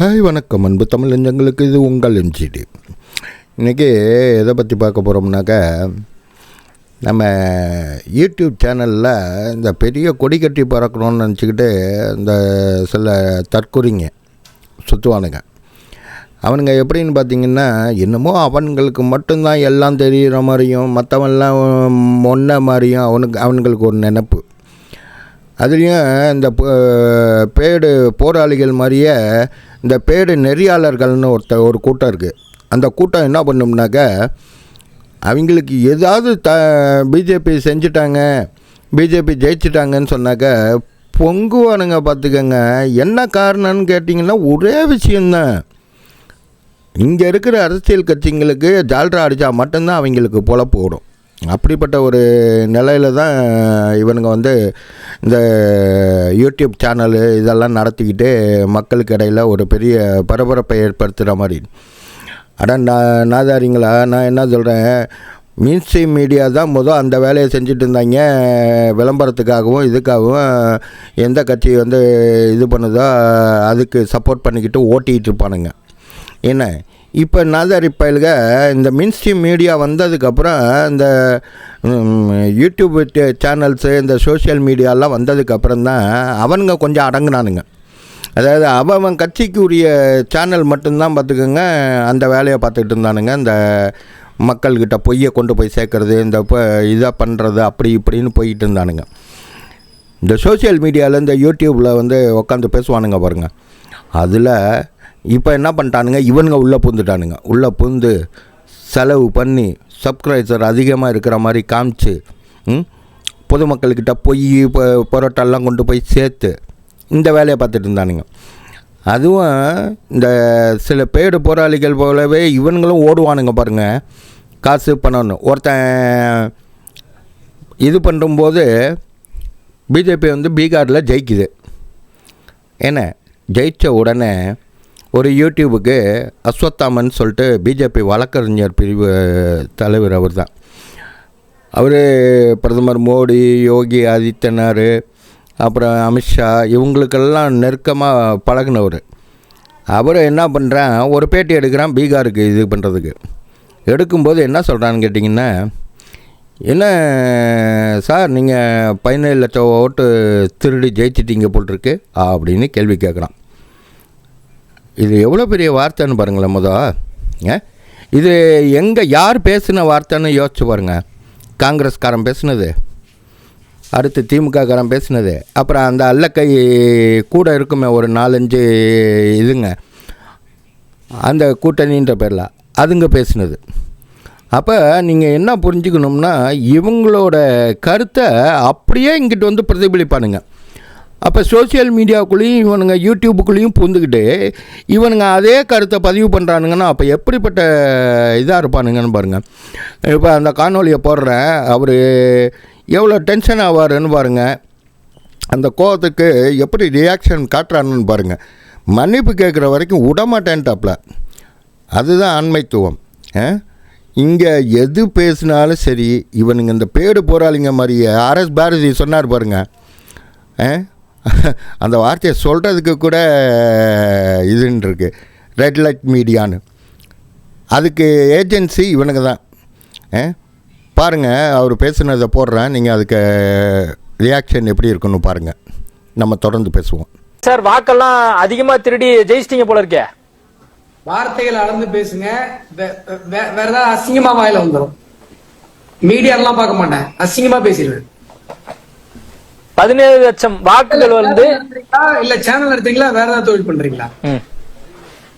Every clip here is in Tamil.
ஹாய் வணக்கம் அன்பு தமிழ் நெஞ்சங்களுக்கு, இது உங்கள் எம்ஜிடி. இன்றைக்கி எதை பற்றி பார்க்க போகிறோம்னாக்கா, நம்ம யூடியூப் சேனலில் இந்த பெரிய கொடி கட்டி பறக்கணும்னு நினச்சிக்கிட்டு இந்த சில தற்குறிங்க சுற்றுவானுங்க. அவனுங்க எப்படின்னு பார்த்திங்கன்னா, என்னமோ அவன்களுக்கு மட்டும்தான் எல்லாம் தெரிகிற மாதிரியும் மற்றவன்லாம் ஒன்றை மாதிரியும் அவனுங்களுக்கு ஒரு நினப்பு. அதுலேயும் இந்த பேடு போராளிகள் மாதிரியே இந்த பேடு நெறியாளர்கள்னு ஒரு கூட்டம் இருக்குது. அந்த கூட்டம் என்ன பண்ணும்னாக்க, அவங்களுக்கு ஏதாவது பிஜேபி செஞ்சுட்டாங்க, பிஜேபி ஜெயிச்சிட்டாங்கன்னு சொன்னாக்க பொங்குவானுங்க. பார்த்துக்கங்க, என்ன காரணம்னு கேட்டிங்கன்னா ஒரே விஷயந்தான். இங்கே இருக்கிற அரசியல் கட்சிங்களுக்கு ஜால்ரா அடித்தா மட்டும்தான் அவங்களுக்கு பொழப்பு ஓடும். அப்படிப்பட்ட ஒரு நிலையில் தான் இவனுங்க இந்த யூடியூப் சேனலு இதெல்லாம் நடத்திக்கிட்டு மக்களுக்கு இடையில் ஒரு பெரிய பரபரப்பை ஏற்படுத்துகிற மாதிரி. நாதாரிங்களா, நான் என்ன சொல்கிறேன், மெயின்ஸ்ட்ரீம் மீடியா தான் அந்த வேலையை செஞ்சுட்டு இருந்தாங்க. விளம்பரத்துக்காகவும் இதுக்காகவும் எந்த கட்சி இது பண்ணுதோ அதுக்கு சப்போர்ட் பண்ணிக்கிட்டு ஓட்டிகிட்டு இருப்பானுங்க. என்ன இப்போ நாதாரி பயலுக இந்த மெயின்ஸ்ட்ரீம் மீடியா வந்ததுக்கப்புறம் இந்த யூடியூப் சேனல்ஸு இந்த சோஷியல் மீடியாலாம் வந்ததுக்கப்புறம் தான் அவனுங்க கொஞ்சம் அடங்குனானுங்க. அதாவது அவன் கட்சிக்கு உரிய சேனல் மட்டும்தான் பார்த்துக்கோங்க அந்த வேலையை பார்த்துக்கிட்டு இருந்தானுங்க. இந்த மக்கள்கிட்ட பொய்யை கொண்டு போய் சேர்க்குறது, இந்த இதை பண்ணுறது, அப்படி இப்படின்னு போய்கிட்டு இருந்தானுங்க. இந்த சோஷியல் மீடியாவில் இந்த யூடியூப்பில் உட்காந்து பேசுவானுங்க பாருங்கள். அதில் இப்போ என்ன பண்ணிட்டானுங்க, இவனுங்க உள்ளே பூந்துட்டானுங்க. உள்ளே பூந்து செலவு பண்ணி சப்ஸ்கிரைபர் அதிகமாக இருக்கிற மாதிரி காமிச்சு பொதுமக்கள்கிட்ட பொய் பொருட்டெல்லாம் கொண்டு போய் சேர்த்து இந்த வேலையை பார்த்துட்டு இருந்தானுங்க. அதுவும் இந்த சில பேடு போராளிகள் போலவே இவனுங்களும் ஓடுவானுங்க பாருங்கள். காசு பண்ணணும் ஒருத்தன் இது பண்ணும்போது பிஜேபி பீகாரில் ஜெயிக்குது. ஏன்னா ஜெயித்த உடனே ஒரு யூடியூபுக்கு அஸ்வத்தாமன் சொல்லிட்டு பிஜேபி வழக்கறிஞர் பிரிவு தலைவர் அவர் தான். அவர் பிரதமர் மோடி, யோகி ஆதித்யநாத், அப்புறம் அமித்ஷா இவங்களுக்கெல்லாம் நெருக்கமாக பழகினவர். அவர் என்ன பண்ணுறான், ஒரு பேட்டி எடுக்கிறான் பீகாருக்கு இது பண்ணுறதுக்கு. எடுக்கும்போது என்ன சொல்கிறான்னு கேட்டிங்கன்னா, என்ன சார் நீங்கள் 17 லட்சம் ஓட்டு திருடி ஜெயிச்சிட்டிங்க போட்டிருக்கு அப்படின்னு கேள்வி கேட்குறான். இது எவ்வளோ பெரிய வார்த்தைன்னு பாருங்களேன். இது யார் பேசின வார்த்தைன்னு யோசிச்சு பாருங்கள். காங்கிரஸ்காரன் பேசுனது, அடுத்து திமுககாரன் பேசுனது, அப்புறம் அந்த அல்லக்கை கூட இருக்குமே ஒரு 4-5 இதுங்க, அந்த கூட்டணின்ற பேரில் அதுங்க பேசுனது. அப்போ நீங்கள் என்ன புரிஞ்சுக்கணும்னா, இவங்களோட கருத்தை அப்படியே இங்கிட்டு பிரதிபலிப்பானுங்க. அப்போ சோசியல் மீடியாவுக்குள்ளேயும் இவனுங்க யூடியூப்புக்குள்ளேயும் பூந்துக்கிட்டு இவனுங்க அதே கருத்தை பதிவு பண்ணுறானுங்கன்னா அப்போ எப்படிப்பட்ட இதாக இருப்பானுங்கன்னு பாருங்கள். இப்போ அந்த காணொலியை போடுறேன், அவர் எவ்வளோ டென்ஷன் ஆவாருன்னு பாருங்கள். அந்த கோவத்துக்கு எப்படி ரியாக்ஷன் காட்டுறானுன்னு பாருங்கள். மன்னிப்பு கேட்குற வரைக்கும் விடமாட்டேன்ட்டாப்ல. அதுதான் ஆண்மைத்துவம். இங்கே எது பேசினாலும் சரி, இவனுங்க இந்த பேடு போராளிங்க மாதிரியே ஆர்எஸ் பாரதி சொன்னார் பாருங்கள். அந்த வார்த்தையை சொல்கிறதுக்கு கூட இதுன்னு இருக்குது, ரெட் லைட் மீடியான்னு. அதுக்கு ஏஜென்சி இவனுங்க தான். பாருங்கள், அவர் பேசுனதை போடுறேன், நீங்கள் அதுக்கு ரியாக்ஷன் எப்படி இருக்குன்னு பாருங்கள். நம்ம தொடர்ந்து பேசுவோம். சார், வாக்கெல்லாம் அதிகமாக திருடி ஜெயிச்சிட்டிங்க போல இருக்கே. வார்த்தைகள் அளந்து பேசுங்க. வேற ஏதாவது அசிங்கமா வாயில வந்துடும். மீடியாலாம் பார்க்க மாட்டேன், அசிங்கமா பேசிடுவேன். 17 லட்சம் வாக்குகள் இல்ல சேனல் நடத்துறீங்களா, வேற ஏதாவது தொழில் பண்றீங்களா?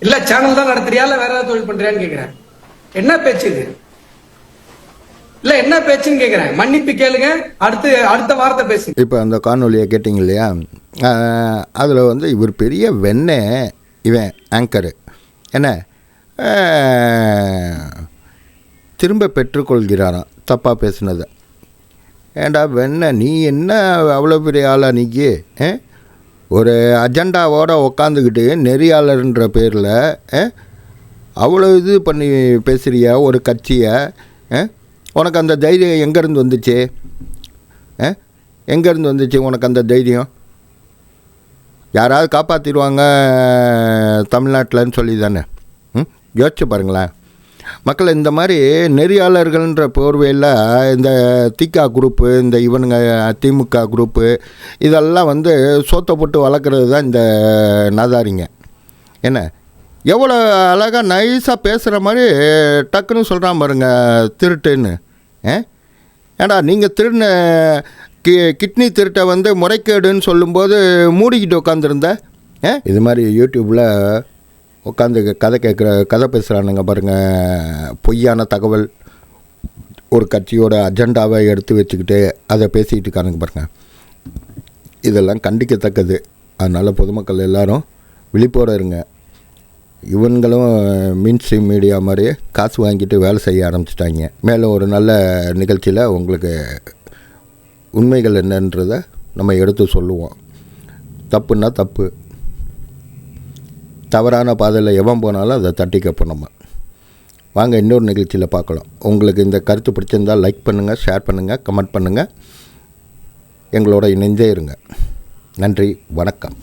இல்ல சேனல் தான் நடத்துறியா, இல்ல வேற ஏதாவது தொழில் பண்றியான்னு கேக்குறேன். என்ன பேச்சு இது? இல்ல என்ன பேச்சுன்னு கேக்குறேன். மன்னிப்பு கேளுங்க, அடுத்த வார்த்தை பேசுங்க. இப்போ அந்த காணொலியை கேட்டிங்க இல்லையா, அதில் இவர் பெரிய இவன் ஆங்கரு என்ன திரும்ப பெற்றுக்கொள்கிறாராம் தப்பாக பேசுனதை. ஏண்டா நீ என்ன அவ்வளோ பெரிய ஆளா? நீக்கு ஒரு அஜெண்டாவோடு உக்காந்துக்கிட்டு நெறியாளர்ன்ற பேரில் அவ்வளோ இது பண்ணி பேசுகிறியா ஒரு கட்சியை? உனக்கு அந்த தைரியம் எங்கேருந்து வந்துச்சு? எங்கேருந்து வந்துச்சு உனக்கு அந்த தைரியம்? யாராவது காப்பாற்றிடுவாங்க தமிழ்நாட்டில்னு சொல்லி தானே. யோசிச்சு பாருங்களேன் மக்கள். இந்த மாதிரி நெறியாளர்கள்ன்ற போர்வையில் இந்த திகா குரூப்பு, இந்த இவனுங்க திமுக குரூப்பு, இதெல்லாம் வந்து சோத்தை போட்டு வளர்க்குறது தான் இந்த நாதாரிங்க. என்ன எவ்வளோ அழகாக நைஸாக பேசுகிற மாதிரி டக்குன்னு சொல்கிறான் பாருங்க திருட்டுன்னு. ஏடா நீங்கள் திருடின கிட்னி திருட்டை வந்து முறைகேடுன்னு சொல்லும்போது மூடிக்கிட்டு உட்காந்துருந்த. இது மாதிரி யூடியூப்பில் உட்காந்து கதை பேசுகிறானுங்க பாருங்கள். பொய்யான தகவல், ஒரு கட்சியோட அஜெண்டாவை எடுத்து வச்சுக்கிட்டு அதை பேசிக்கிட்டு இருக்கானுங்க பாருங்கள். இதெல்லாம் கண்டிக்கத்தக்கது. அதனால் பொதுமக்கள் எல்லோரும் விழிப்போடு இருங்க. இவங்களும் மெயின்ஸ்ட்ரீம் மீடியா மாதிரியே காசு வாங்கிட்டு வேலை செய்ய ஆரம்பிச்சிட்டாங்க. மேலும் ஒரு நல்ல நிகழ்ச்சியில் உங்களுக்கு உண்மைகள் என்னன்றதை நம்ம எடுத்து சொல்லுவோம். தப்புன்னா தப்பு, தவறான பாதையில் எவன் போனாலும் அதை தட்டி கேட்போம். நம்ம வாங்க இன்னொரு நிகழ்ச்சியில் பார்க்கலாம். உங்களுக்கு இந்த கருத்து பிடிச்சிருந்தால் லைக் பண்ணுங்கள், ஷேர் பண்ணுங்கள், கமெண்ட் பண்ணுங்கள். எங்களோட இணைந்தே இருங்க. நன்றி, வணக்கம்.